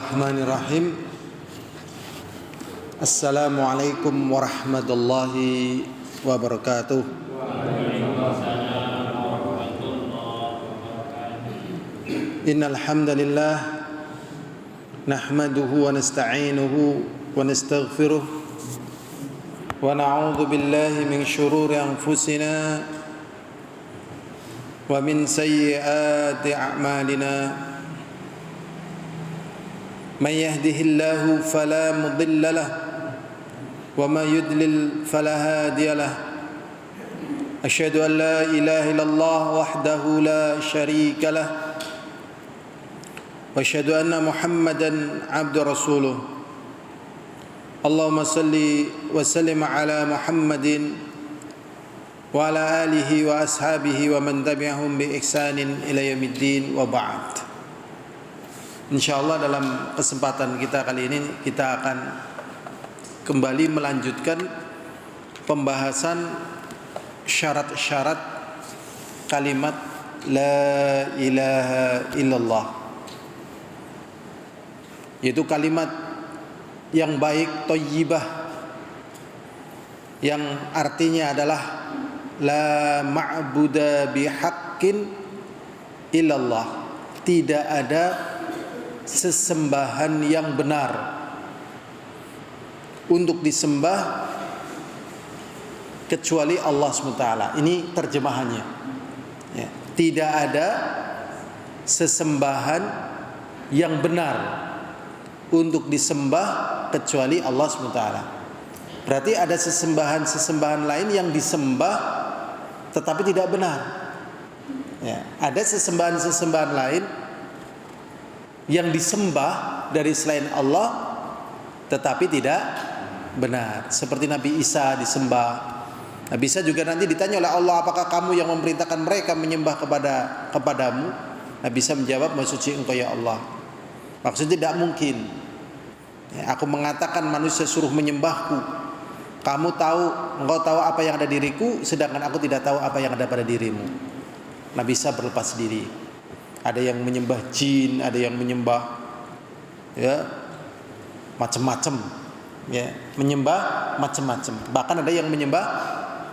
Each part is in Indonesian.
Bismillahirrahmanirrahim. Assalamualaikum warahmatullahi wabarakatuh. Innal hamdalillah nahmaduhu wa nasta'inuhu wa nastaghfiruh wa na'udzu billahi min shururi anfusina wa min sayyiati a'malina. من يهده الله فلا مضل له وما يضلل فلا هادي له أشهد أن لا إله إلا الله وحده لا شريك له وأشهد أن محمدا عبد رسوله اللهم صل وسلم على محمد وعلى آله وأصحابه ومن تبعهم بإحسان إلى يوم الدين وبعد. InsyaAllah dalam kesempatan kita kali ini kita akan kembali melanjutkan pembahasan syarat-syarat kalimat La ilaha illallah, yaitu kalimat yang baik, thayyibah, yang artinya adalah La ma'buda bihaqqin illallah, tidak ada sesembahan yang benar untuk disembah kecuali Allah SWT. Ini terjemahannya ya. Tidak ada sesembahan yang benar untuk disembah kecuali Allah SWT. Berarti ada sesembahan lain yang disembah tetapi tidak benar ya. Ada sesembahan lain yang disembah dari selain Allah tetapi tidak benar. Seperti Nabi Isa disembah. Nabi Isa juga nanti ditanya oleh Allah, apakah kamu yang memerintahkan mereka menyembah kepadamu? Nabi Isa menjawab, Maha suci Engkau ya Allah. Maksudnya tidak mungkin ya, aku mengatakan manusia suruh menyembahku. Engkau tahu apa yang ada diriku, sedangkan aku tidak tahu apa yang ada pada dirimu. Nabi Isa berlepas diri. Ada yang menyembah jin, ada yang menyembah ya macam-macam ya, menyembah macam-macam. Bahkan ada yang menyembah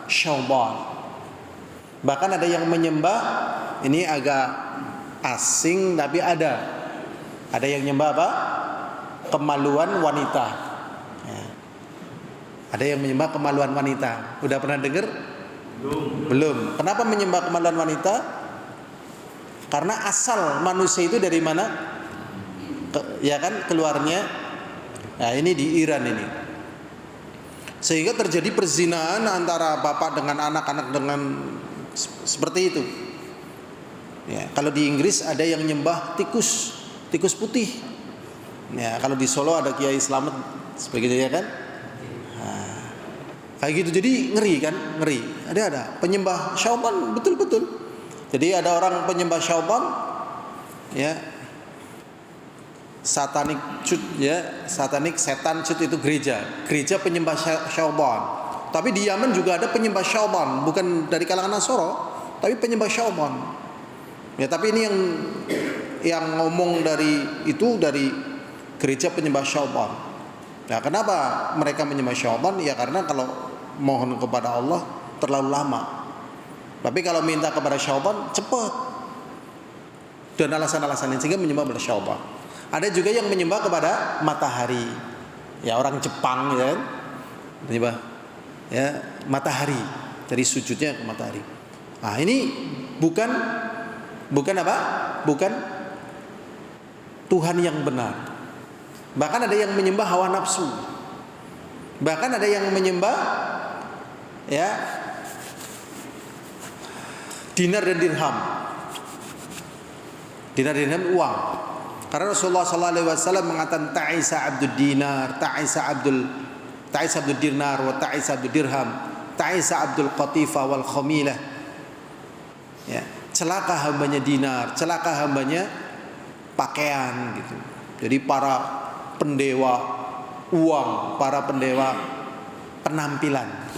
syaitan. Bahkan ada yang menyembah, ini agak asing tapi ada yang menyembah apa? Kemaluan wanita ya. Ada yang menyembah kemaluan wanita. Udah pernah dengar? Belum. Kenapa menyembah kemaluan wanita? Karena asal manusia itu dari mana? Ya kan keluarnya. Nah ini di Iran ini. Sehingga terjadi perzinahan antara bapak dengan anak-anak dengan seperti itu. Ya, kalau di Inggris ada yang nyembah tikus putih. Ya, kalau di Solo ada Kiai Slamet sebagainya kan. Nah, kayak gitu, jadi ngeri. Ada penyembah syaitan betul-betul. Jadi ada orang penyembah syaitan ya, satanik setan cut itu gereja penyembah syaitan. Tapi di Yaman juga ada penyembah syaitan, bukan dari kalangan Nasoro, tapi penyembah syaitan. Ya, tapi ini yang ngomong dari gereja penyembah syaitan. Nah, kenapa mereka menyembah syaitan? Ya karena kalau mohon kepada Allah terlalu lama. Tapi kalau minta kepada syaitan cepat. Dan alasan-alasan ini sehingga menyembah kepada syaitan. Ada juga yang menyembah kepada matahari. Ya orang Jepang ya, menyembah ya matahari. Dari sujudnya ke matahari. Nah, ini bukan apa? Bukan Tuhan yang benar. Bahkan ada yang menyembah hawa nafsu. Bahkan ada yang menyembah ya dinar dan dirham. Dinar dan dirham uang. Karena Rasulullah SAW mengatakan ta'isa abdul dinar, ta'isa abdul dinar, wa ta'isa abdul dirham, ta'isa abdul qatifa wal khamilah. Ya, celaka hambanya dinar, celaka hambanya pakaian gitu. Jadi para pendewa uang, para pendewa penampilan.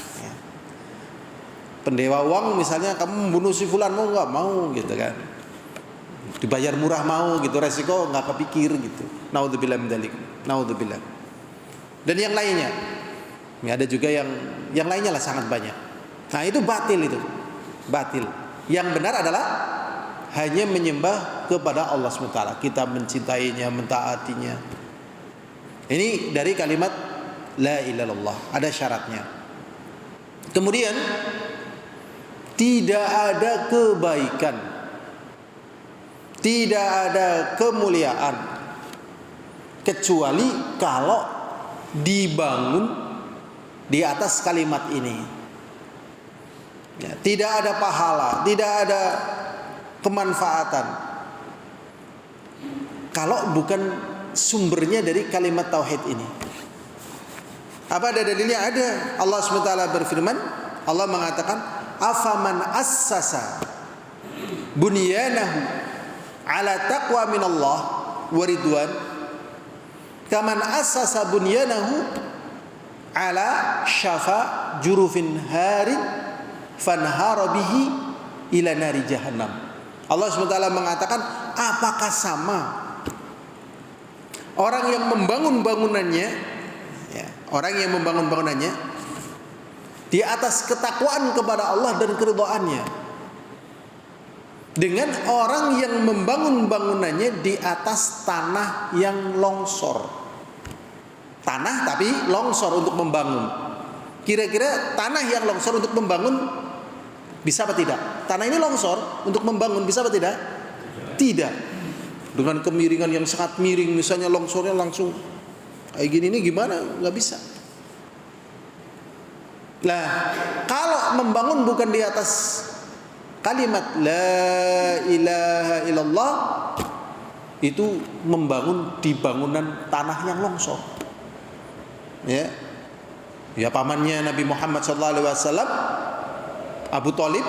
Pendewa uang misalnya, kamu membunuh si fulan, mau nggak? Mau gitu kan. dibayar murah mau gitu, resiko nggak kepikir gitu. Naudzubillah min dzalik. Naudzubillah. Dan yang lainnya, ini ada juga yang lainnya lah, sangat banyak. Nah itu batil, itu batil. Yang benar adalah hanya menyembah kepada Allah SWT. Kita mencintainya, mentaatinya. Ini dari kalimat la ilaha illallah, ada syaratnya. Kemudian tidak ada kebaikan, tidak ada kemuliaan kecuali kalau dibangun di atas kalimat ini. Ya, tidak ada pahala, tidak ada kemanfaatan kalau bukan sumbernya dari kalimat tauhid ini. Apa ada dalilnya? Ada. Allah SWT berfirman, Allah mengatakan, afaman assasa bunyanahu ala taqwa minallah wa ridwan kaman assasa bunyanahu ala syafa jurufin harin fanhara bihi ila nari jahannam. Allah SWT mengatakan, apakah sama orang yang membangun bangunannya, ya, orang yang membangun bangunannya di atas ketakwaan kepada Allah dan keridhaannya, dengan orang yang membangun bangunannya di atas tanah yang longsor. Tanah tapi longsor untuk membangun. Kira-kira tanah yang longsor untuk membangun bisa apa tidak? Tanah ini longsor untuk membangun bisa apa tidak? Tidak. Dengan kemiringan yang sangat miring, misalnya longsornya langsung kayak gini, ini gimana? Nggak bisa. Nah, kalau membangun bukan di atas kalimat la ilaha illallah, itu membangun di bangunan tanah yang longsor. Ya, ya, pamannya Nabi Muhammad SAW, Abu Thalib,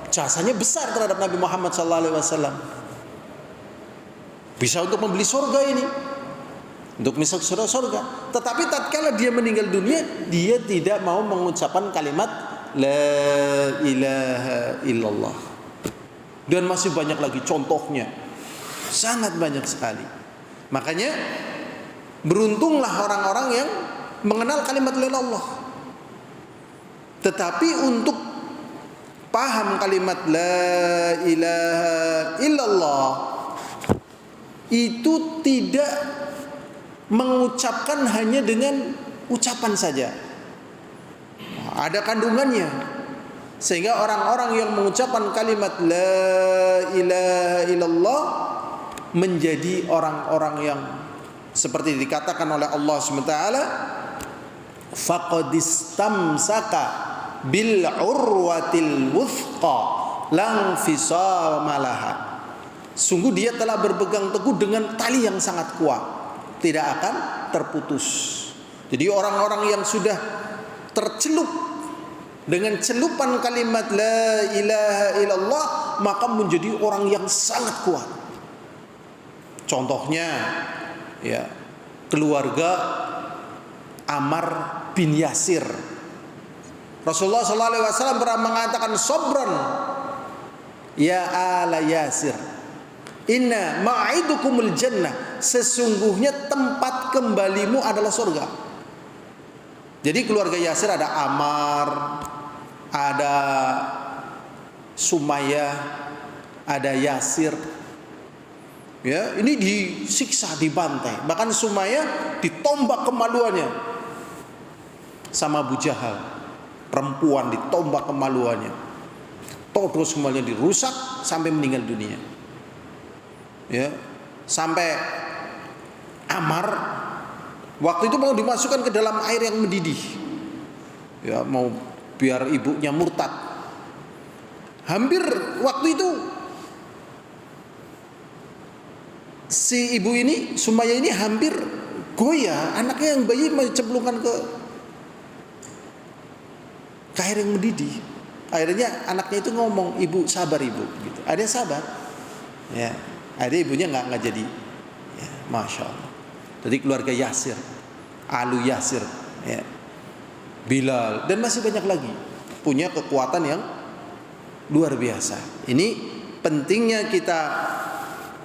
jasanya besar terhadap Nabi Muhammad SAW. Bisa untuk membeli surga ini, untuk misal surga. Tetapi tatkala dia meninggal dunia, dia tidak mau mengucapkan kalimat la ilaha illallah. Dan masih banyak lagi contohnya, sangat banyak sekali. Makanya beruntunglah orang-orang yang mengenal kalimat la ilaha illallah. Tetapi untuk paham kalimat la ilaha illallah itu tidak mengucapkan hanya dengan ucapan saja, ada kandungannya. Sehingga orang-orang yang mengucapkan kalimat la ilaha illallah menjadi orang-orang yang seperti dikatakan oleh Allah SWT, faqad istamsaka bil urwatil wuthqa lang fisama laha. Sungguh dia telah berpegang teguh dengan tali yang sangat kuat, tidak akan terputus. Jadi orang-orang yang sudah tercelup dengan celupan kalimat la ilaha illallah, maka menjadi orang yang sangat kuat. Contohnya, ya, keluarga Ammar bin Yasir. Rasulullah SAW pernah mengatakan, sobran ya ala Yasir, inna ma'idukumul jannah, sesungguhnya tempat kembalimu adalah surga. Jadi keluarga Yasir ada Ammar, ada Sumayyah, ada Yasir. Ya, ini disiksa, dibantai. Bahkan Sumayyah ditombak kemaluannya sama Abu Jahal. Perempuan ditombak kemaluannya. Terus semuanya dirusak sampai meninggal dunia. Ya, sampai Ammar waktu itu mau dimasukkan ke dalam air yang mendidih. Ya, mau biar ibunya murtad. Hampir waktu itu si ibu ini, Sumayyah ini hampir goyah, anaknya yang bayi mencemplungkan ke air yang mendidih. Akhirnya anaknya itu ngomong, ibu sabar ibu, gitu. Akhirnya sabar. Ya, akhirnya ibunya nggak jadi. Ya, Masya Allah. Jadi keluarga Yasir, Alu Yasir, ya, Bilal, dan masih banyak lagi punya kekuatan yang luar biasa. Ini pentingnya kita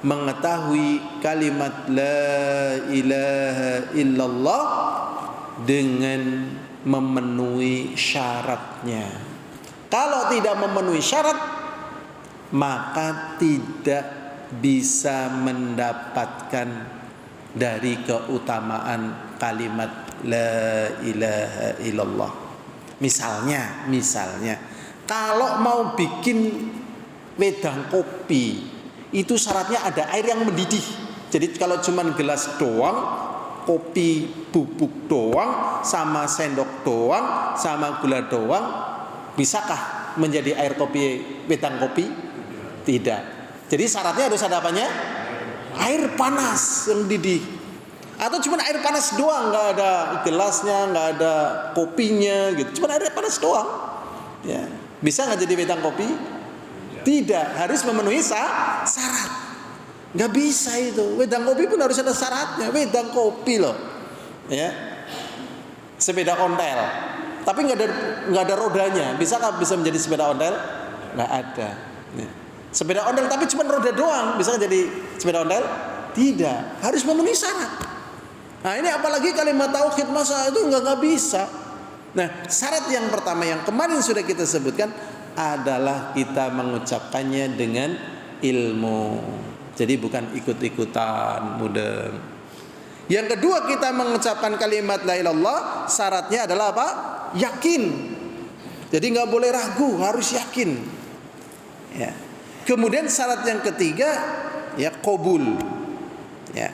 mengetahui kalimat la ilaha illallah dengan memenuhi syaratnya. Kalau tidak memenuhi syarat, maka tidak bisa mendapatkan dari keutamaan kalimat la ilaha illallah. Misalnya kalau mau bikin wedang kopi, itu syaratnya ada air yang mendidih. Jadi kalau cuma gelas doang, kopi bubuk doang, sama sendok doang, sama gula doang, bisakah menjadi air kopi, wedang kopi? Tidak. Jadi syaratnya harus ada apanya? Air panas yang didih. Atau cuma air panas doang, nggak ada gelasnya, nggak ada kopinya, gitu. Cuma air panas doang. Ya. Bisa nggak jadi wedang kopi? Tidak. Harus memenuhi syarat. Nggak bisa itu. Wedang kopi pun harus ada syaratnya. Wedang kopi loh. Ya. Sepeda ontel. Tapi nggak ada rodanya. Bisakah bisa menjadi sepeda ontel? Nggak ada. Ya. Sepeda ondel tapi cuma roda doang, bisa jadi sepeda ondel? Tidak, harus memenuhi syarat. Nah ini apalagi kalimat tauhid, masa itu nggak bisa. Nah syarat yang pertama yang kemarin sudah kita sebutkan adalah kita mengucapkannya dengan ilmu. Jadi bukan ikut-ikutan mudeng. Yang kedua kita mengucapkan kalimat la ilaha illallah, syaratnya adalah apa? Yakin. Jadi nggak boleh ragu, harus yakin. Ya. Kemudian syarat yang ketiga ya qabul. Ya.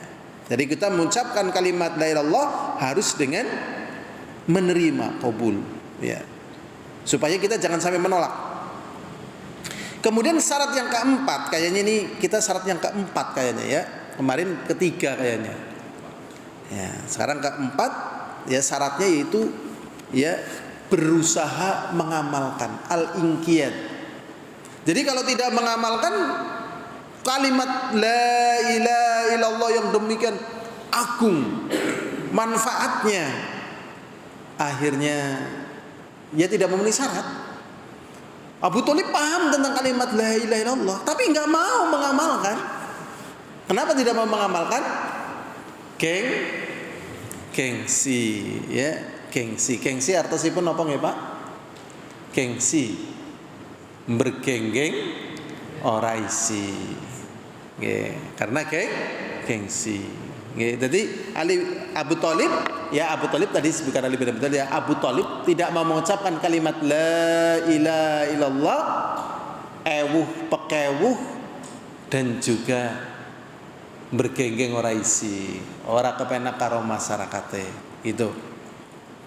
Jadi kita mengucapkan kalimat la ilaha illallah harus dengan menerima, qabul, ya. Supaya kita jangan sampai menolak. Kemudian syarat yang keempat, kayaknya ini kita syarat yang keempat kayaknya ya. Kemarin ketiga kayaknya. Ya, sekarang keempat ya syaratnya yaitu ya berusaha mengamalkan al-inqiyad. Jadi kalau tidak mengamalkan kalimat la ilaha illallah yang demikian agung manfaatnya, akhirnya dia tidak memenuhi syarat. Abu Thalib paham tentang kalimat la ilaha illallah, tapi nggak mau mengamalkan. Kenapa tidak mau mengamalkan? Gengsi, ya, gengsi artosipun apa nggih Pak? Gengsi. Bergenggeng ora isi. Nggih, karena gengsi. Nggih, jadi Abu Thalib tadi bukan Ali bin Abi Thalib ya, Abu Thalib tidak mau mengucapkan kalimat la ilaha illallah pekewuh dan juga bergenggeng ora isi, ora kepenak karo masyarakate. Itu.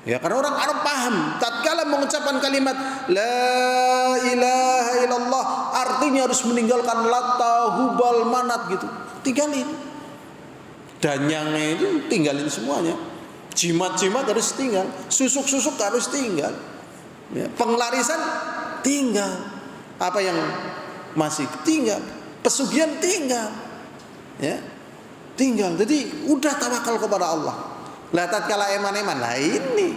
Ya, karena orang Arab paham tatkala mengucapkan kalimat la ilaha illallah artinya harus meninggalkan Lata, Hubal, Manat gitu. Tinggalin. Danyangnya itu tinggalin semuanya. Jimat-jimat harus tinggal, susuk-susuk harus tinggal. Ya, penglarisan tinggal. Apa yang masih tinggal? Pesugihan tinggal. Ya. Tinggal. Jadi udah tawakal kepada Allah. Lah tatkala eman-eman lah ini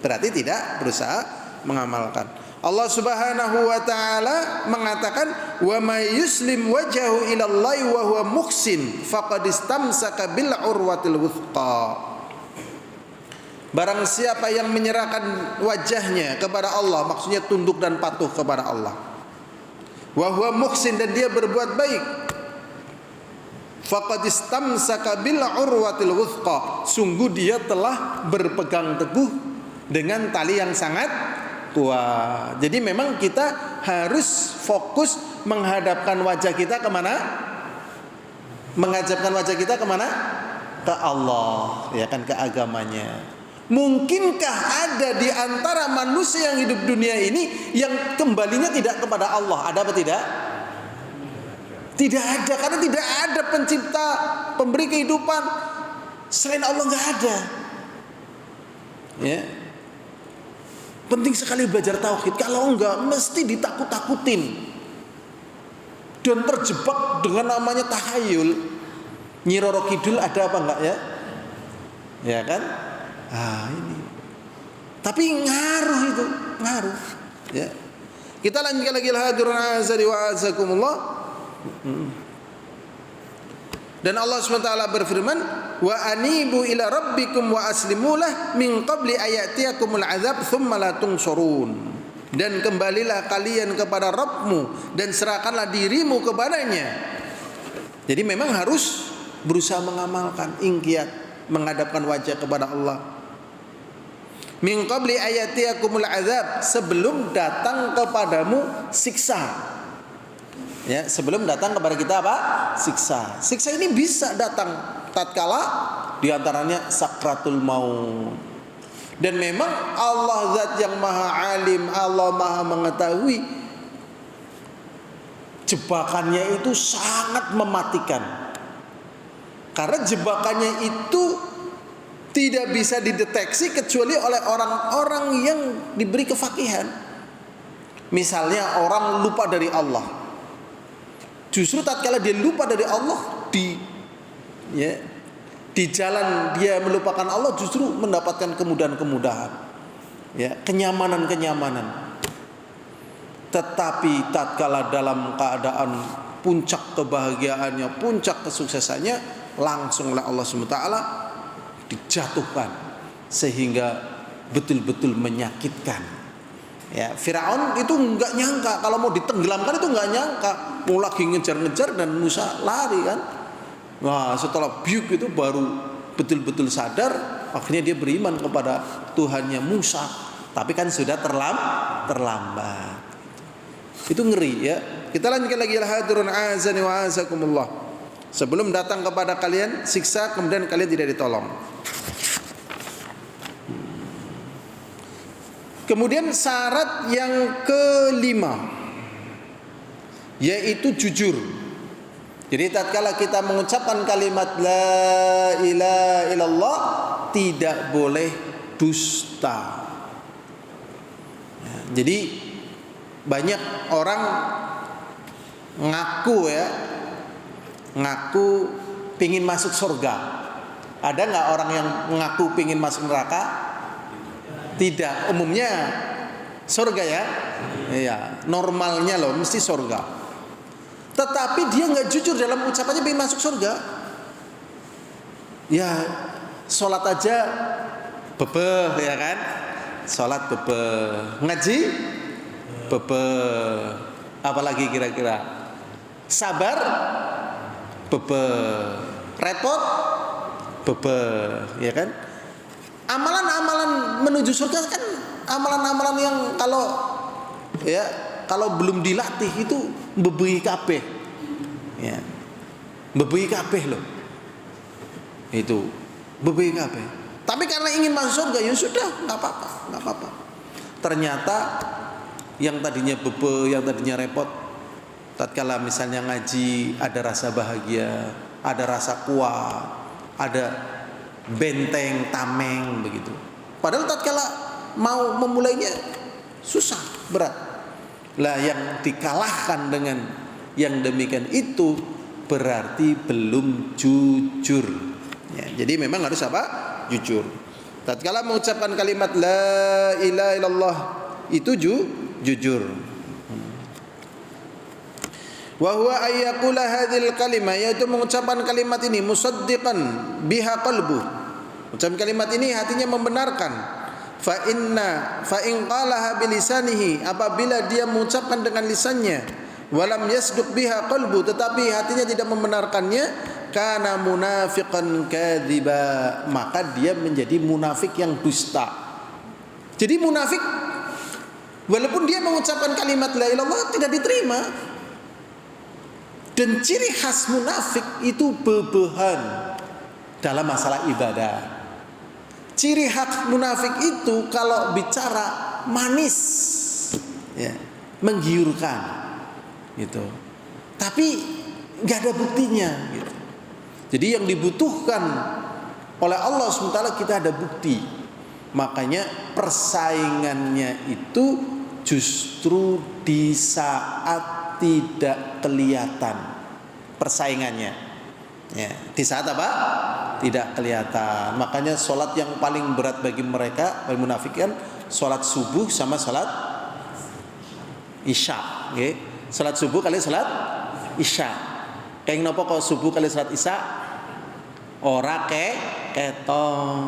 berarti tidak berusaha mengamalkan. Allah Subhanahu wa taala mengatakan wa may yuslim wajhahu ila Allah wa huwa muhsin faqad istamsaka bil urwatil wuthqa. Barang siapa yang menyerahkan wajahnya kepada Allah, maksudnya tunduk dan patuh kepada Allah. Wa huwa muhsin, dan dia berbuat baik. Faqad istamsaka bil urwatil wuthqa, sungguh dia telah berpegang teguh dengan tali yang sangat kuat. Jadi memang kita harus fokus menghadapkan wajah kita kemana? Menghadapkan wajah kita kemana? Ke Allah, ya kan, ke agamanya. Mungkinkah ada di antara manusia yang hidup dunia ini yang kembalinya tidak kepada Allah? Ada apa tidak? Tidak ada, karena tidak ada pencipta, pemberi kehidupan selain Allah, nggak ada. Ya, penting sekali belajar tauhid. Kalau enggak, mesti ditakut-takutin dan terjebak dengan namanya tahayul. Nyi Roro Kidul ada apa enggak ya? Ya kan? Ini. Tapi ngaruh itu, ngaruh. Ya. Kita lanjutkan lagi, hadirun azali wa azakumullah. Dan Allah SWT berfirman, wa anibu ila rabbikum wa aslimulah min qabli ayatiyakumul azab thumma la tungsurun. Dan kembalilah kalian kepada Rabbmu dan serahkanlah dirimu kepadanya. Jadi memang harus berusaha mengamalkan, ingkiat, menghadapkan wajah kepada Allah. Min qabli ayatiyakumul azab, sebelum datang kepadamu siksa. Ya, sebelum datang kepada kita apa? Siksa. Siksa ini bisa datang tatkala diantaranya sakratul maut. Dan memang Allah zat yang maha alim, Allah maha mengetahui, jebakannya itu sangat mematikan. Karena jebakannya itu tidak bisa dideteksi kecuali oleh orang-orang yang diberi kefakihan. Misalnya orang lupa dari Allah. Justru tatkala dia lupa dari Allah, di jalan dia melupakan Allah, justru mendapatkan kemudahan-kemudahan, ya, kenyamanan-kenyamanan. Tetapi tatkala dalam keadaan puncak kebahagiaannya, puncak kesuksesannya, langsung oleh Allah SWT dijatuhkan sehingga betul-betul menyakitkan. Ya, Firaun itu nggak nyangka kalau mau ditenggelamkan, itu nggak nyangka, mau lagi ngejar-ngejar dan Musa lari kan. Wah, setelah biuk itu baru betul-betul sadar, akhirnya dia beriman kepada Tuhannya Musa. Tapi kan sudah terlambat. Itu ngeri ya. Kita lanjutkan lagi, hadirun azani wa azakumullah. Sebelum datang kepada kalian siksa, kemudian kalian tidak ditolong. Kemudian syarat yang kelima, yaitu jujur. Jadi tatkala kita mengucapkan kalimat la ilaha illallah, tidak boleh dusta. Ya, jadi banyak orang ngaku pingin masuk surga. Ada nggak orang yang mengaku pingin masuk neraka? Tidak, umumnya surga ya. Iya, normalnya loh mesti surga. Tetapi dia nggak jujur dalam ucapannya pengen masuk surga. Ya, sholat aja bebeh ya kan? Sholat bebeh, ngaji bebeh, apalagi kira-kira? Sabar bebeh, repot bebeh, ya kan? Amalan-amalan menuju surga kan amalan-amalan yang kalau belum dilatih itu bebehi kabeh. Ya. Bebehi kabeh loh. Itu bebehi kabeh. Tapi karena ingin masuk surga, ya sudah, enggak apa-apa. Ternyata yang tadinya bebe, yang tadinya repot, tatkala misalnya ngaji ada rasa bahagia, ada rasa kuat, ada benteng, tameng begitu. Padahal tatkala mau memulainya susah, berat. Lah yang dikalahkan dengan yang demikian itu berarti belum jujur. Ya, jadi memang harus apa? Jujur. Tatkala mengucapkan kalimat la ilaha illallah itu jujur. Wa huwa ayyaqula hadhil kalimah, yaitu mengucapkan kalimat ini musaddiqan biha qalbu. Ucapan kalimat ini hatinya membenarkan. Fa in qalaha bilisanihi, apabila dia mengucapkan dengan lisannya, walam yasduq biha qalbu, tetapi hatinya tidak membenarkannya, kana munafiqan kadziba, maka dia menjadi munafik yang dusta. Jadi munafik walaupun dia mengucapkan kalimat la ilaha illallah tidak diterima. Dan ciri khas munafik itu bebehan dalam masalah ibadah. Ciri khas munafik itu kalau bicara manis, ya, menggiurkan, gitu. Tapi nggak ada buktinya, gitu. Jadi yang dibutuhkan oleh Allah SWT kita ada bukti. Makanya persaingannya itu justru di saat tidak kelihatan persaingannya, ya, di saat apa? Tidak kelihatan. Makanya sholat yang paling berat bagi mereka, bagi munafikin, sholat subuh sama sholat isya. Okay? Sholat subuh kali sholat isya. Keng napa kok subuh kali salat Isya ora keton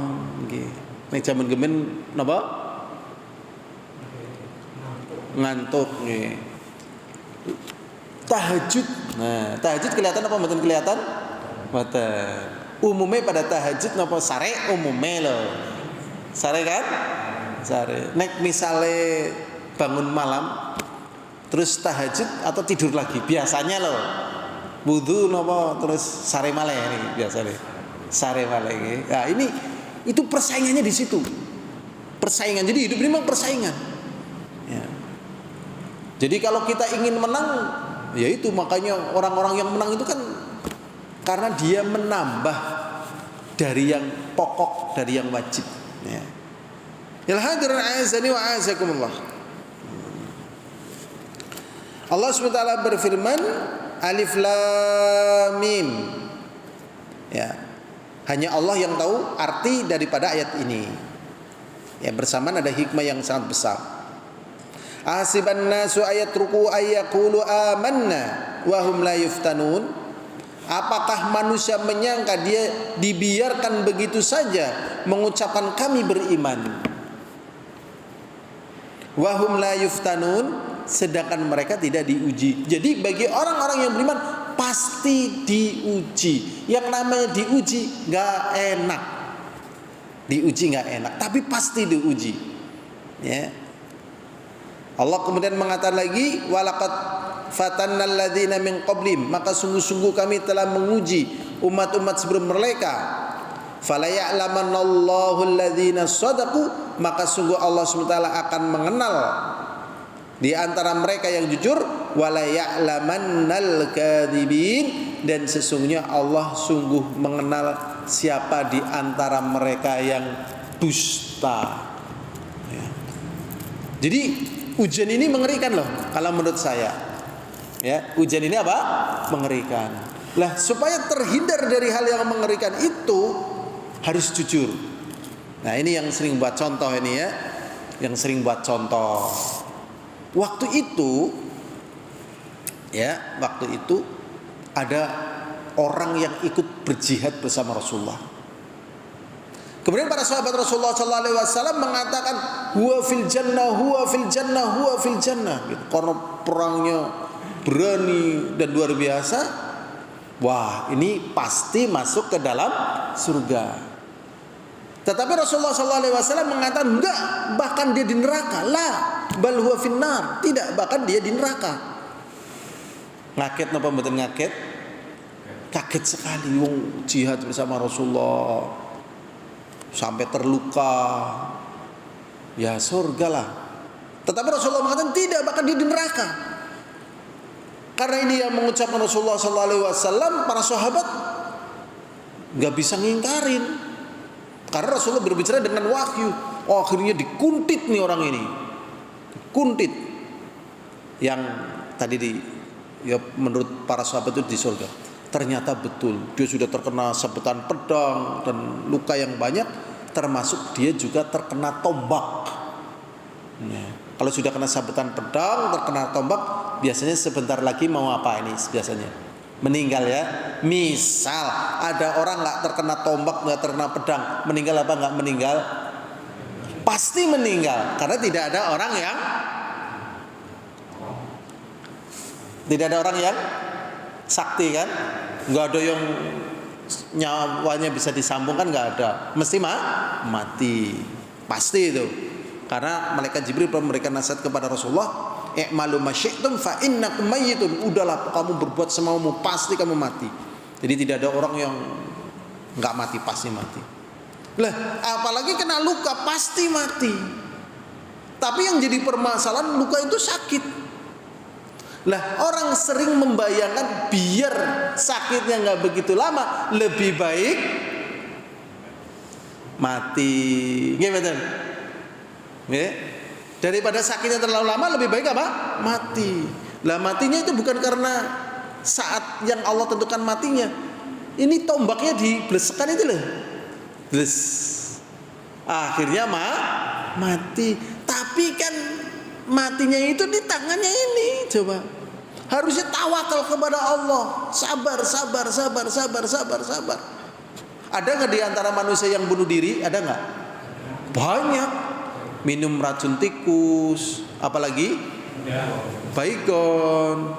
nggih. Nek jaman gemen napa? Ngantuk nggih. Tahajud. Nah, tahajud kelihatan apa mboten kelihatan? Mboten. Umumnya pada tahajud napa sare umumnya lho. Sare kan? Sare. Nek misale bangun malam terus tahajud atau tidur lagi biasanya loh. Wudu napa terus sare malih ini biasanya. Sare malih nggih. Nah, ini itu persaingannya di situ. Persaingan. Jadi hidup ini memang persaingan. Ya. Jadi kalau kita ingin menang, ya itu makanya orang-orang yang menang itu kan karena dia menambah dari yang pokok, dari yang wajib. Ya. Ya hadirin azani wa azakumullah. Allah SWT berfirman, Alif Lam Mim. Ya. Hanya Allah yang tahu arti daripada ayat ini. Ya, bersamaan ada hikmah yang sangat besar. Asiban nasu ayatruku ayyaqulu amanna wa hum la yuftanun. Apakah manusia menyangka dia dibiarkan begitu saja mengucapkan kami beriman? Wa hum la yuftanun, sedangkan mereka tidak diuji. Jadi bagi orang-orang yang beriman pasti diuji. Yang namanya diuji nggak enak. Diuji nggak enak, tapi pasti diuji. Ya. Allah kemudian mengatakan lagi, walaqad fatannal ladzina min qablihim, maka sungguh-sungguh kami telah menguji umat-umat sebelum mereka. Fala ya'lamanallahu alladzina shadaqu, maka sungguh Allah SWT akan mengenal di antara mereka yang jujur, wala ya'lamannal kadzibin, dan sesungguhnya Allah sungguh mengenal siapa di antara mereka yang dusta. Ya. Jadi ujian ini mengerikan loh kalau menurut saya. Ya, ujian ini apa? Mengerikan. Lah, supaya terhindar dari hal yang mengerikan itu harus jujur. Nah, ini yang sering buat contoh ini ya. Yang sering buat contoh. Waktu itu ada orang yang ikut berjihad bersama Rasulullah. Kemudian para sahabat Rasulullah SAW mengatakan huwa fil jannah, huwa fil jannah, huwa fil jannah. Gitu. Karena perangnya berani dan luar biasa. Wah, ini pasti masuk ke dalam surga. Tetapi Rasulullah SAW mengatakan enggak, bahkan dia di neraka. La, bal huwa finnar. Tidak, bahkan dia di neraka. Ngaget napa mboten ngaget? Kaget sekali wong jihad bersama Rasulullah sampai terluka. Ya surga lah. Tetapi Rasulullah mengatakan tidak, bahkan dia di neraka. Karena ini yang mengucapkan Rasulullah SAW, para sahabat nggak bisa ngingkarin. Karena Rasulullah berbicara dengan wahyu. Oh, akhirnya dikuntit nih orang ini. Kuntit. Yang tadi menurut para sahabat itu di surga. Ternyata betul. Dia sudah terkena sabetan pedang dan luka yang banyak. Termasuk dia juga terkena tombak. Nah, kalau sudah kena sabetan pedang, terkena tombak, biasanya sebentar lagi mau apa ini biasanya? Meninggal ya. Misal ada orang nggak terkena tombak, nggak terkena pedang, meninggal apa nggak meninggal? Pasti meninggal, karena tidak ada orang yang sakti kan, nggak ada yang nyawanya bisa disambung kan, nggak ada, mesti mati, pasti itu. Karena malaikat Jibril memberikan nasihat kepada Rasulullah, i'malu masyi'tum fa innakum mayyitun. Udahlah kamu berbuat semaumu, pasti kamu mati. Jadi tidak ada orang yang enggak mati, pasti mati. Lah, apalagi kena luka pasti mati. Tapi yang jadi permasalahan luka itu sakit. Lah, orang sering membayangkan biar sakitnya enggak begitu lama, lebih baik mati. Nggih betul? Nggih. Daripada sakitnya terlalu lama, lebih baik apa? Mati. Lah matinya itu bukan karena saat yang Allah tentukan matinya. Ini tombaknya dibleskan itu loh. Bles. Akhirnya mati. Tapi kan matinya itu di tangannya ini. Coba. Harusnya tawakal kepada Allah. Sabar. Ada nggak di antara manusia yang bunuh diri? Ada nggak? Banyak. Minum racun tikus, apalagi baygon,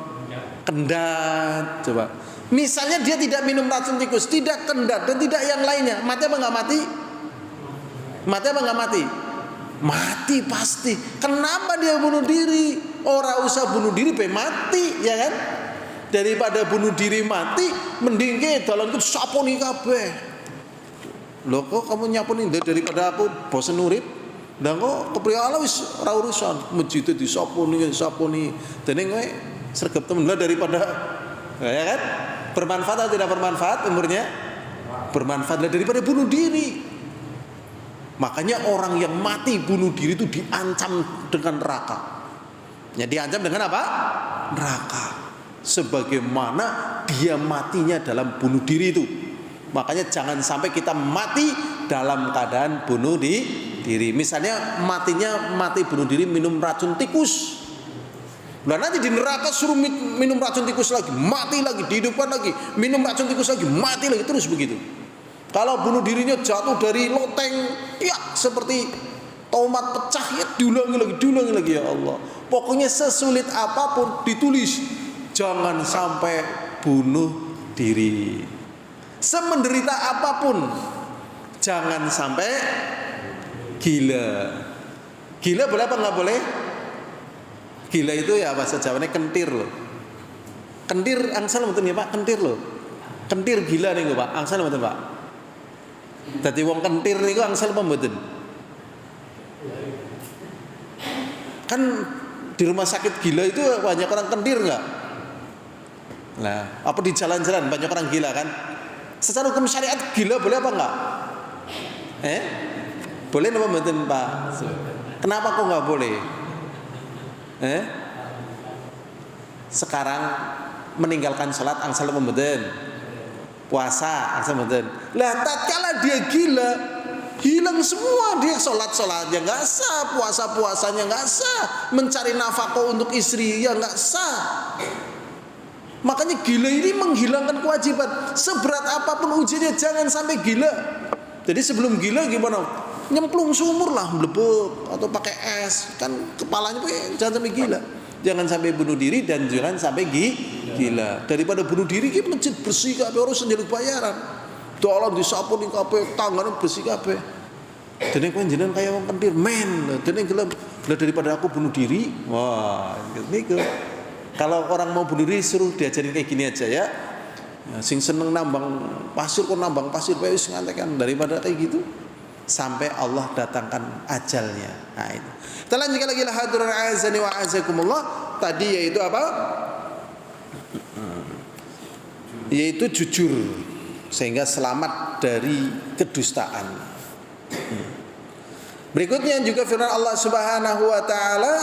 kendat. Coba. Misalnya dia tidak minum racun tikus, tidak kendat, dan tidak yang lainnya, mati apa nggak mati? Mati apa nggak mati? Mati pasti. Kenapa dia bunuh diri? Orang usah bunuh diri, mati, ya kan? Daripada bunuh diri mati, mending ke dalan ku saponi kabeh. Loh kok kamu nyaponi daripada aku bosen urip? Lah kok kepriye ala wis ora urusan, masjid disaponi. Dene kowe sregep temen lah daripada, ya kan? Bermanfaat atau tidak bermanfaat umurnya? Bermanfaat lah daripada bunuh diri. Makanya orang yang mati bunuh diri itu diancam dengan neraka. Ya, diancam dengan apa? Neraka. Sebagaimana dia matinya dalam bunuh diri itu. Makanya jangan sampai kita mati dalam keadaan bunuh diri. Misalnya mati bunuh diri minum racun tikus. Nah nanti di neraka suruh minum racun tikus lagi, mati lagi, dihidupkan lagi, minum racun tikus lagi, mati lagi, terus begitu. Kalau bunuh dirinya jatuh dari loteng, ya seperti tomat pecah, ya diulangi lagi ya Allah. Pokoknya sesulit apapun ditulis, jangan sampai bunuh diri. Semenderita apapun, jangan sampai gila. Gila boleh apa nggak boleh? Gila itu ya bahasa Jawanya kentir loh. Kentir angsal betul ya Pak, kentir loh. Kentir gila nih Pak, angsal betul Pak. Dadi wong kentir niku angsal apa mboten? Kan di rumah sakit gila itu banyak orang kentir enggak? Nah, apa di jalan-jalan banyak orang gila kan? Secara hukum syariat gila boleh apa enggak? Boleh apa mboten Pak? Kenapa kok enggak boleh? Sekarang meninggalkan sholat angsal apa mboten? Puasa angsal mboten? Lah tatkala dia gila, hilang semua. Dia sholat-sholatnya nggak sah, puasa-puasanya nggak sah, mencari nafkah untuk istri ya nggak sah. Makanya gila ini menghilangkan kewajiban. Seberat apapun ujiannya jangan sampai gila. Jadi sebelum gila gimana? Nyemplung sumur lah, mlebet atau pakai es, kan kepalanya jangan sampai gila. Jangan sampai bunuh diri dan jangan sampai gila. Daripada bunuh diri ki masjid bersih kabeh orang senjaluk bayaran. Dolan disapuni kabeh, tangane bersih kabeh. Dene kowe jenengan kaya wong kentir, men. Dene gelem daripada aku bunuh diri. Wah, niku. Kalau orang mau bunuh diri suruh diajarin kayak gini aja ya. Sing seneng nambang pasir kok nambang pasir wis ngantekan daripada kayak gitu. Sampai Allah datangkan ajalnya. Nah itu. Kita lanjutkan lagi lah hadirin azani wa azakumullah. Tadi yaitu apa? Yaitu jujur sehingga selamat dari kedustaan. Berikutnya juga firman Allah Subhanahu wa taala,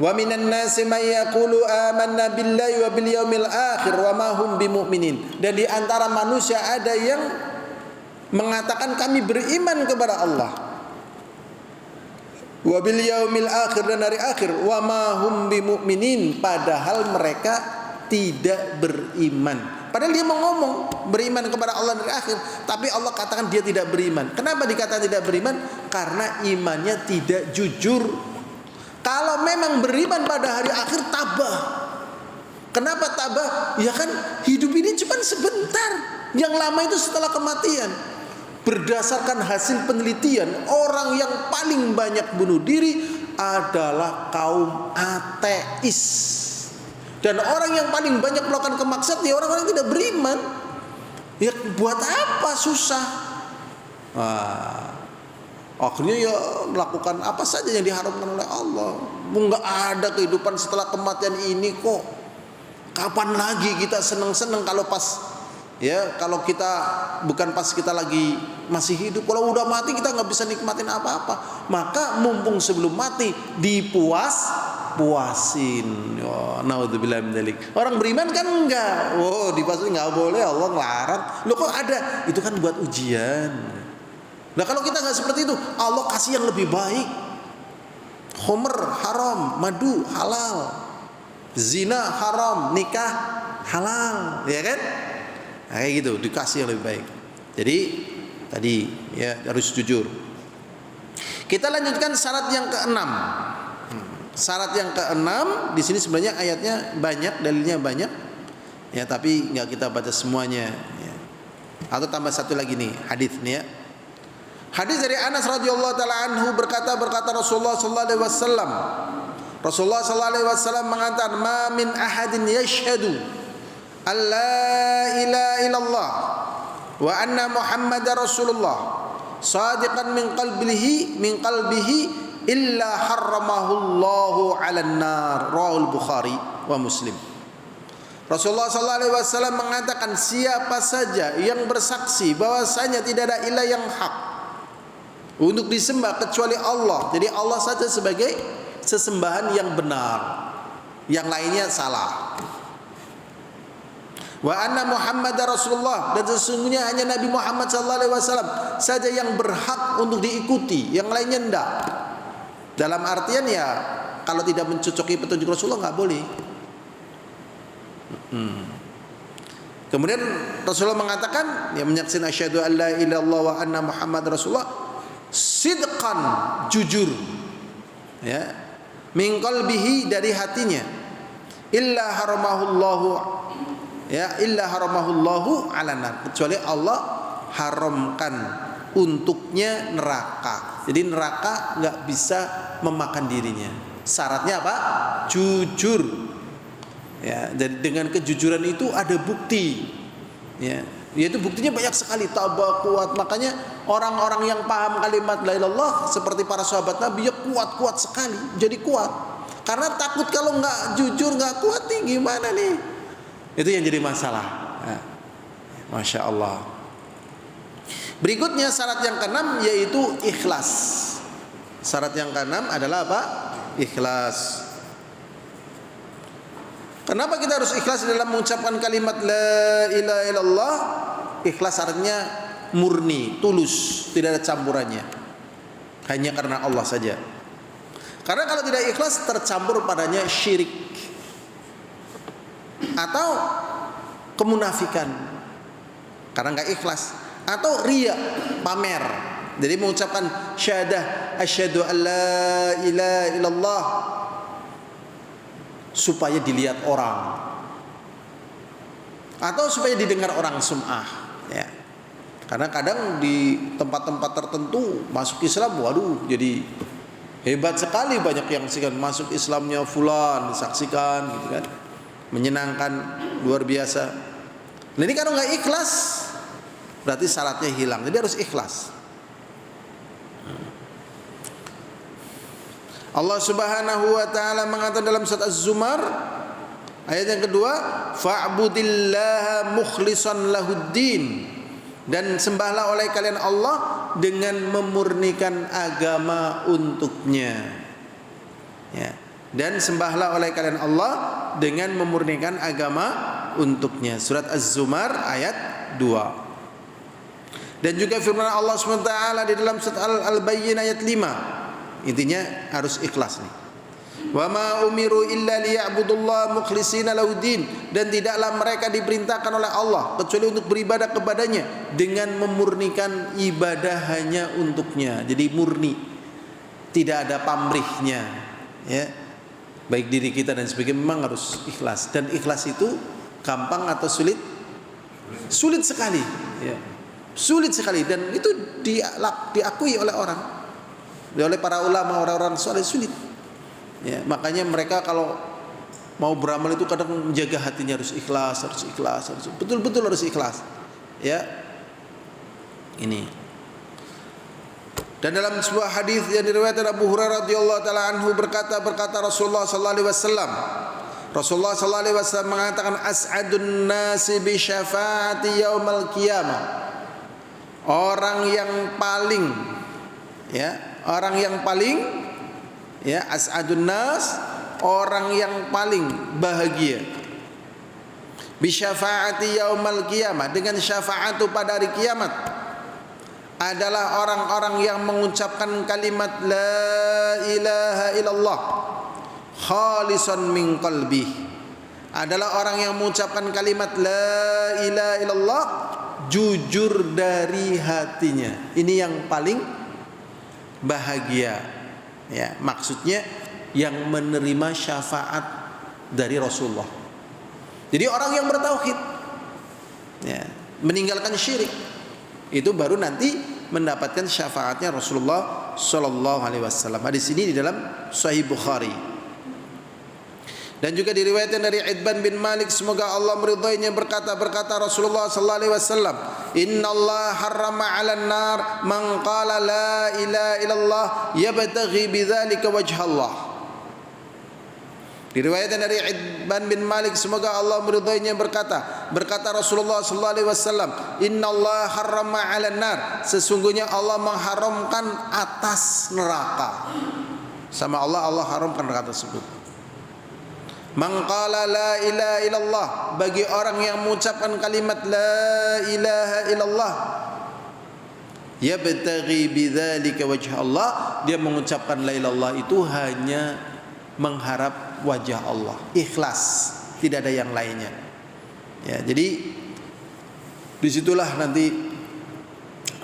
"Wa minan nasi may yaqulu amanna billahi wa bil yaumil akhir wa ma hum bimumin." Dan di antara manusia ada yang mengatakan kami beriman kepada Allah wa bil yaumil akhir dan hari akhir wa ma hum bimumin, padahal mereka tidak beriman. Padahal dia mau ngomong beriman kepada Allah dan hari akhir, tapi Allah katakan dia tidak beriman. Kenapa dikatakan tidak beriman? Karena imannya tidak jujur. Kalau memang beriman pada hari akhir tabah. Kenapa tabah? Ya kan hidup ini cuma sebentar. Yang lama itu setelah kematian. Berdasarkan hasil penelitian, orang yang paling banyak bunuh diri adalah kaum ateis. Dan orang yang paling banyak melakukan kemaksiatan ya orang-orang yang tidak beriman. Ya buat apa susah? Akhirnya ya melakukan apa saja yang diharamkan oleh Allah. Enggak ada kehidupan setelah kematian ini kok. Kapan lagi kita seneng-seneng kalau kita bukan pas kita lagi masih hidup. Kalau udah mati kita nggak bisa nikmatin apa-apa. Maka mumpung sebelum mati puasin. Naudzubillah min dzalik. Orang beriman kan enggak. Dipuasin nggak boleh, Allah ngelarang. Loh kok ada? Itu kan buat ujian. Nah kalau kita nggak seperti itu, Allah kasih yang lebih baik. Khomer haram, madu halal. Zina haram, nikah halal, ya kan? Nah, kayak gitu, dikasih yang lebih baik. Jadi tadi ya harus jujur. Kita lanjutkan syarat yang keenam. Syarat yang keenam di sini sebenarnya ayatnya banyak, dalilnya banyak. Ya, tapi nggak kita baca semuanya. Ya. Atau tambah satu lagi nih, hadis nih ya. Hadis dari Anas radhiyallahu taala anhu berkata Rasulullah sallallahu alaihi wasallam. Rasulullah sallallahu alaihi wasallam mengatakan, "Ma min ahadin yashhadu an la ilaha illallah wa anna Muhammadar Rasulullah shadiqan min qalbihi illa harramahullahu 'alan nar." Rawahul Bukhari wa Muslim. Rasulullah sallallahu alaihi wasallam mengatakan, siapa saja yang bersaksi bahwasanya tidak ada ilah yang hak untuk disembah kecuali Allah. Jadi Allah saja sebagai sesembahan yang benar, yang lainnya salah. Wa anna Muhammadar Rasulullah, dan sesungguhnya hanya Nabi Muhammad sallallahu alaihi wasallam saja yang berhak untuk diikuti, yang lainnya enggak. Dalam artian ya, kalau tidak mencocoki petunjuk Rasulullah nggak boleh. Kemudian Rasulullah mengatakan, yang menyaksikan asyhadu an la ilaha illallah wa anna Muhammad Rasulullah sidqan, jujur, ya, min qalbihi, dari hatinya, illa haramahullahu, ya, illa haramahullahu 'alan nar, kecuali Allah haramkan untuknya neraka. Jadi neraka nggak bisa memakan dirinya. Syaratnya apa? Jujur. Ya, dan dengan kejujuran itu ada bukti. Ya, yaitu buktinya banyak sekali, tabah, kuat. Makanya orang-orang yang paham kalimat la ilaha illallah seperti para sahabat Nabi ya kuat-kuat sekali, jadi kuat. Karena takut kalau nggak jujur, nggak kuat nih gimana nih? Itu yang jadi masalah. Ya. Masya Allah. Berikutnya syarat yang keenam yaitu ikhlas. Syarat yang keenam adalah apa? Ikhlas. Kenapa kita harus ikhlas dalam mengucapkan kalimat la ilaha illallah? Ikhlas artinya murni, tulus, tidak ada campurannya. Hanya karena Allah saja. Karena kalau tidak ikhlas tercampur padanya syirik atau kemunafikan. Karena enggak ikhlas, atau riya, pamer. Jadi mengucapkan syahadah asyhadu an la ilaha illallah supaya dilihat orang atau supaya didengar orang, sum'ah, ya. Karena kadang di tempat-tempat tertentu masuk Islam, waduh, jadi hebat sekali, banyak yang saksikan masuk Islamnya fulan, disaksikan gitu kan, menyenangkan, luar biasa. Nah, ini kalau nggak ikhlas berarti syaratnya hilang. Jadi harus ikhlas. Allah Subhanahu wa taala mengatakan dalam surat Az-Zumar ayat yang kedua, fa'budillaha mukhlishan lahuddin, dan sembahlah oleh kalian Allah dengan memurnikan agama untuknya. Ya. Dan sembahlah oleh kalian Allah dengan memurnikan agama untuknya. Surat Az-Zumar ayat 2. Dan juga firman Allah SWT di dalam surat Al-Bayyin ayat 5. Intinya harus ikhlas nih. Wa ma umiru illa liya'budullaha mukhlishina lahuddin, dan tidaklah mereka diperintahkan oleh Allah kecuali untuk beribadah kepadanya dengan memurnikan ibadah hanya untuknya. Jadi murni, tidak ada pamrihnya, ya. Baik diri kita dan sebagainya, memang harus ikhlas. Dan ikhlas itu gampang atau sulit? Sulit sekali, ya. Sulit sekali, dan itu diakui oleh orang, oleh para ulama, orang-orang saleh, sulit. Ya, makanya mereka kalau mau beramal itu kadang menjaga hatinya, harus ikhlas, harus betul-betul harus ikhlas. Ya. Ini. Dan dalam sebuah hadis yang diriwayatkan Abu Hurairah radhiyallahu taala anhu berkata Rasulullah sallallahu alaihi wasallam, Rasulullah sallallahu alaihi wasallam mengatakan, as'adun nasi bi syafaati yaumal qiyamah. Orang yang paling, ya, orang yang paling, ya, as'adun nas, orang yang paling bahagia, bi syafaati yaumal qiyamah, dengan syafaat pada hari kiamat, adalah orang-orang yang mengucapkan kalimat la ilaha illallah khalisan min qalbi, adalah orang yang mengucapkan kalimat la ilaha illallah jujur dari hatinya. Ini yang paling bahagia. Ya, maksudnya yang menerima syafaat dari Rasulullah. Jadi orang yang bertauhid, ya, meninggalkan syirik, itu baru nanti mendapatkan syafaatnya Rasulullah Sallallahu Alaihi Wasallam. Hadis ini di dalam Sahih Bukhari. Dan juga diriwayatkan dari Idban bin Malik, semoga Allah meridainya, berkata Rasulullah sallallahu alaihi wasallam, "Innallaha harrama 'alan nar man qala la ilaha illallah yabtaghi bidzalika wajhallah." Diriwayatkan dari Idban bin Malik, semoga Allah meridainya, berkata Rasulullah sallallahu alaihi wasallam, "Innallaha harrama 'alan nar." Sesungguhnya Allah mengharamkan atas neraka. Sama Allah haramkan neraka tersebut. Man qala la ilaha illallah, bagi orang yang mengucapkan kalimat la ilaha illallah, yabtaghi bidzalika wajh Allah, dia mengucapkan la ilallah itu hanya mengharap wajah Allah, ikhlas, tidak ada yang lainnya. Ya, jadi disitulah nanti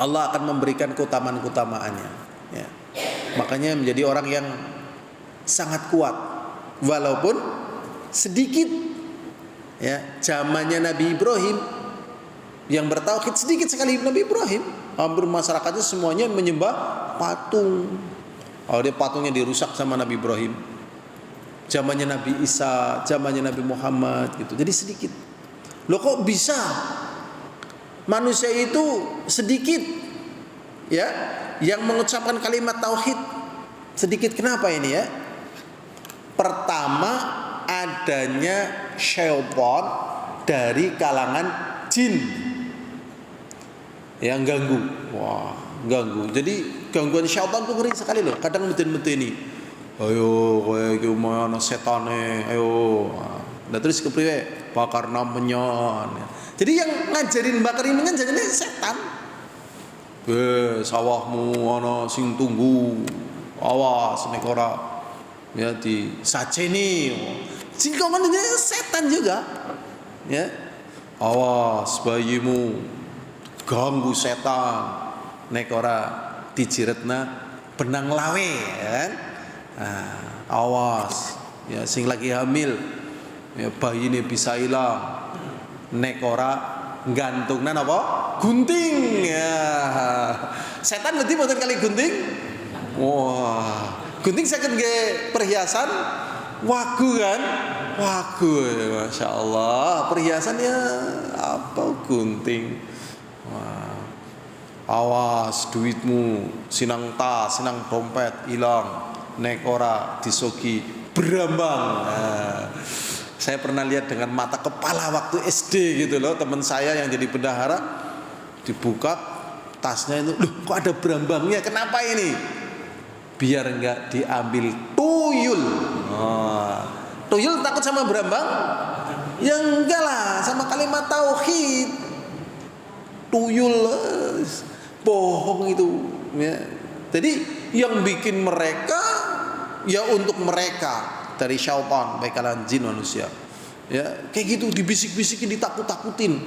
Allah akan memberikan keutamaan-keutamaannya. Ya. Makanya menjadi orang yang sangat kuat, walaupun sedikit. Ya, zamannya Nabi Ibrahim yang bertauhid sedikit sekali. Nabi Ibrahim hampir masyarakatnya semuanya menyembah patung. Dia patungnya dirusak sama Nabi Ibrahim. Zamannya Nabi Isa, zamannya Nabi Muhammad gitu. Jadi sedikit. Loh, kok bisa manusia itu sedikit, ya, yang mengucapkan kalimat tauhid sedikit? Kenapa ini, ya? Pertama, adanya syaitan dari kalangan jin yang ganggu. Wah, ganggu. Jadi gangguan syaitan tuh ngeri sekali loh. Kadang meten-meteni, ayo kowe iki ana setane, ayo. Nah, terus kepriwe? Bakar menyon. Jadi yang ngajarin bakar menyon jane setan. Sawahmu ana sing tunggu. Awas nek ora ya disaceni. Singkongannya setan juga. Ya. Awas bayimu ganggu setan. Nek ora dijiretna benang lawe, ya kan? Nah, awas ya sing lagi hamil, ya bayine bisa hilang. Nek ora gantungna apa? Gunting. Ya. Setan berarti mboten kali gunting. Wah, gunting saged nggih perhiasan wagu kan? Wagu, masya Allah. Perhiasan ya apa gunting? Wah. Awas duitmu sinang tas, sinang dompet hilang. Nek ora disogi berambang. Nah, saya pernah lihat dengan mata kepala waktu SD gitu loh, teman saya yang jadi bendahara, dibuka tasnya itu, loh kok ada berambangnya? Kenapa ini? Biar enggak diambil tuyul. Tuyul takut sama berambang? Ya enggak lah, sama kalimat tauhid. Tuyul bohong itu, ya. Jadi yang bikin mereka ya untuk mereka dari syaitan, baik kalangan jin manusia. Ya, kayak gitu dibisik-bisikin, ditakut-takutin.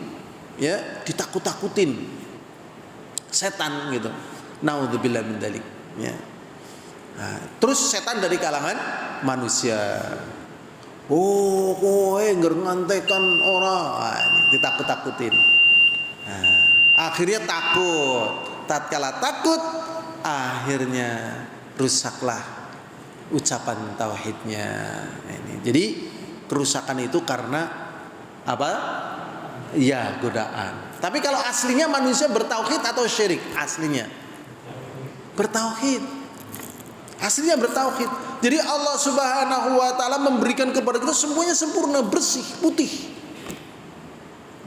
Ya, ditakut-takutin. Setan gitu. Naudzubillah min dzalik, ya. Nah, terus setan dari kalangan manusia. Oh, kowe ngantekan ora, ditakut-takutin. Nah, akhirnya takut. Tatkala takut, akhirnya rusaklah ucapan tauhidnya. Ini. Jadi kerusakan itu karena apa? Ya, godaan. Tapi kalau aslinya manusia bertauhid atau syirik? Aslinya bertauhid. Aslinya bertauhid. Jadi Allah Subhanahu wa taala memberikan kepada kita semuanya sempurna, bersih, putih.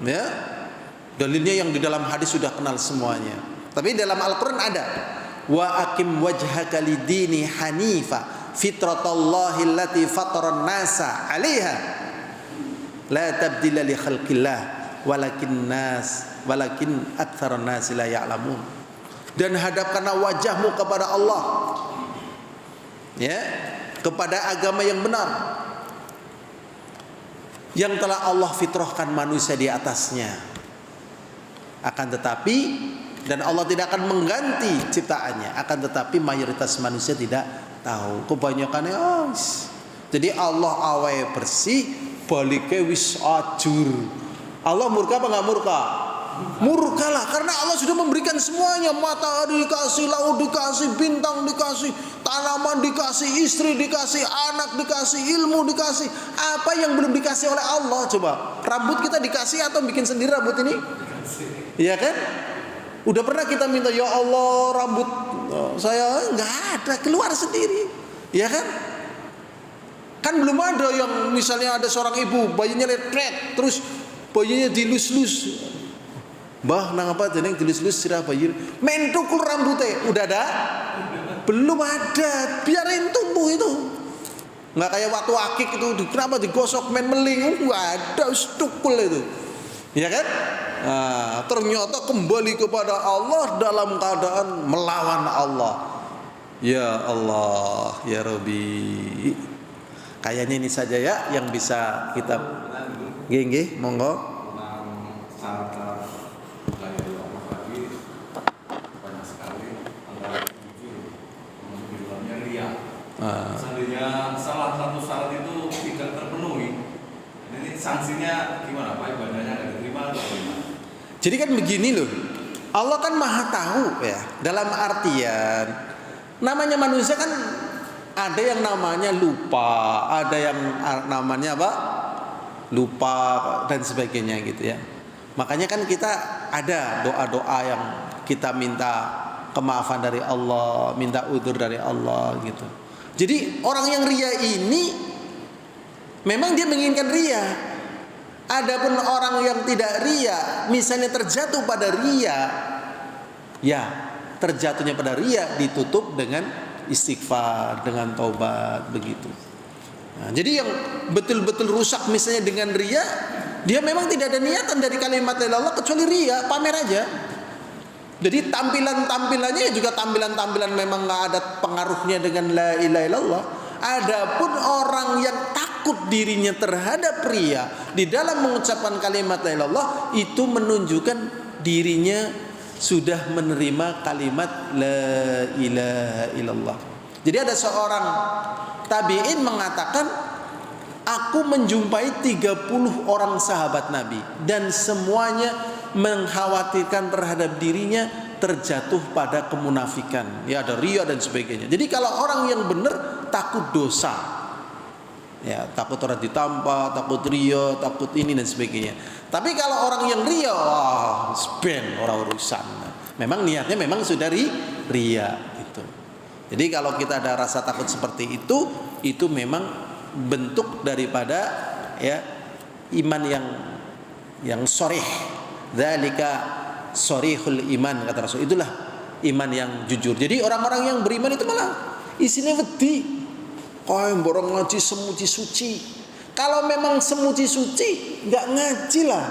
Ya. Dalilnya yang di dalam hadis sudah kenal semuanya. Tapi dalam Al-Qur'an ada wa aqim wajhaka lidini hanifa fitratallahi allati fataran nasa 'alaiha la tabdila li khalqillah walakin aktsaran nasi la ya'lamun. Dan hadapkanlah wajahmu kepada Allah, ya, kepada agama yang benar. yang telah Allah fitrahkan manusia di atasnya. Akan tetapi, dan Allah tidak akan mengganti ciptaannya, akan tetapi mayoritas manusia tidak tahu. Kebanyakannya jadi Allah awalnya bersih, baliknya wis ajur. Allah murka apa nggak murka? Murka lah, karena Allah sudah memberikan semuanya. Matahari dikasih, laut dikasih, bintang dikasih, tanaman dikasih, istri dikasih, anak dikasih, ilmu dikasih. Apa yang belum dikasih oleh Allah? Coba, rambut kita dikasih atau bikin sendiri rambut ini? Iya kan? Udah pernah kita minta, ya Allah rambut saya nggak ada, keluar sendiri, ya kan? Kan belum ada yang misalnya ada seorang ibu bayinya letret, terus bayinya dilus-lus. Mbah nang apa jeneng dilus-lus sirah bayi main tukul rambutnya udah ada? Belum ada, biarin tumbuh itu. Nggak kayak waktu akik itu kenapa digosok main meling, nggak ada, tukul itu. Ya kan? Nah, ternyata kembali kepada Allah dalam keadaan melawan Allah. Ya Allah, ya Rabbi. Kayaknya ini saja ya yang bisa kita. Nggih, monggo. Seandainya salah satu syarat itu tidak terpenuhi, ini sanksinya gimana? Pak, ibadahnya nggak diterima atau gimana? Jadi kan begini loh, Allah kan maha tahu ya. Dalam artian, namanya manusia kan ada yang namanya lupa, ada yang namanya apa? Lupa dan sebagainya gitu ya. Makanya kan kita ada doa-doa yang kita minta kemaafan dari Allah, minta udzur dari Allah gitu. Jadi orang yang ria ini memang dia menginginkan ria. Adapun orang yang tidak ria, misalnya terjatuh pada ria, ya terjatuhnya pada ria ditutup dengan istighfar, dengan taubat begitu. Nah, jadi yang betul-betul rusak misalnya dengan ria, dia memang tidak ada niatan dari kalimat la ilaha illallah kecuali ria, pamer aja. Jadi tampilannya juga tampilan memang nggak ada pengaruhnya dengan la ilaha illallah. Adapun orang yang takut dirinya terhadap ria di dalam mengucapkan kalimat la ilaha illallah, itu menunjukkan dirinya sudah menerima kalimat la ilaha illallah. Jadi ada seorang tabi'in mengatakan, aku menjumpai 30 orang sahabat Nabi dan semuanya mengkhawatirkan terhadap dirinya terjatuh pada kemunafikan. Ya ada ria dan sebagainya. Jadi kalau orang yang benar takut dosa, ya takut orang ditampa, takut ria, takut ini dan sebagainya. Tapi kalau orang yang ria, wah, spend orang urusan. Memang niatnya memang sudah ria gitu. Jadi kalau kita ada rasa takut seperti itu memang bentuk daripada ya iman yang sharih. Dzalika sharihul iman, kata Rasul. Itulah iman yang jujur. Jadi orang-orang yang beriman itu malah isinya wedi. Kau borong ngaji semuji suci. Kalau memang semuji suci, nggak ngaji lah,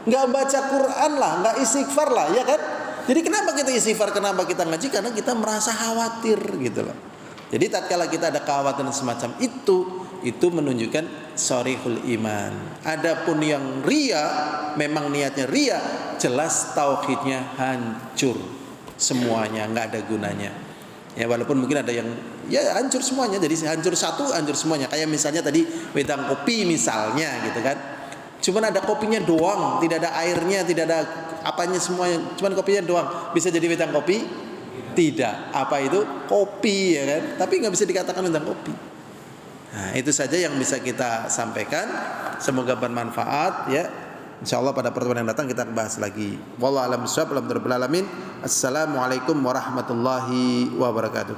nggak baca Quran lah, nggak istighfar lah, ya kan? Jadi kenapa kita istighfar, kenapa kita ngaji? Karena kita merasa khawatir gitu loh. Jadi tatkala kita ada kekhawatiran semacam itu menunjukkan sharihul iman. Adapun yang ria, memang niatnya ria, jelas tauhidnya hancur semuanya, nggak ada gunanya. Ya walaupun mungkin ada yang ya hancur semuanya, jadi hancur satu, hancur semuanya. Kayak misalnya tadi wedang kopi misalnya gitu kan. Cuman ada kopinya doang, tidak ada airnya, tidak ada apanya semuanya, cuman kopinya doang. Bisa jadi wedang kopi? Tidak. Apa itu? Kopi ya kan. Tapi nggak bisa dikatakan wedang kopi. Nah, itu saja yang bisa kita sampaikan. Semoga bermanfaat ya. Insyaallah pada pertemuan yang datang kita bahas lagi. Wallahu a'lam bishawab. Alhamdulillahirabbil alamin. Assalamualaikum warahmatullahi wabarakatuh.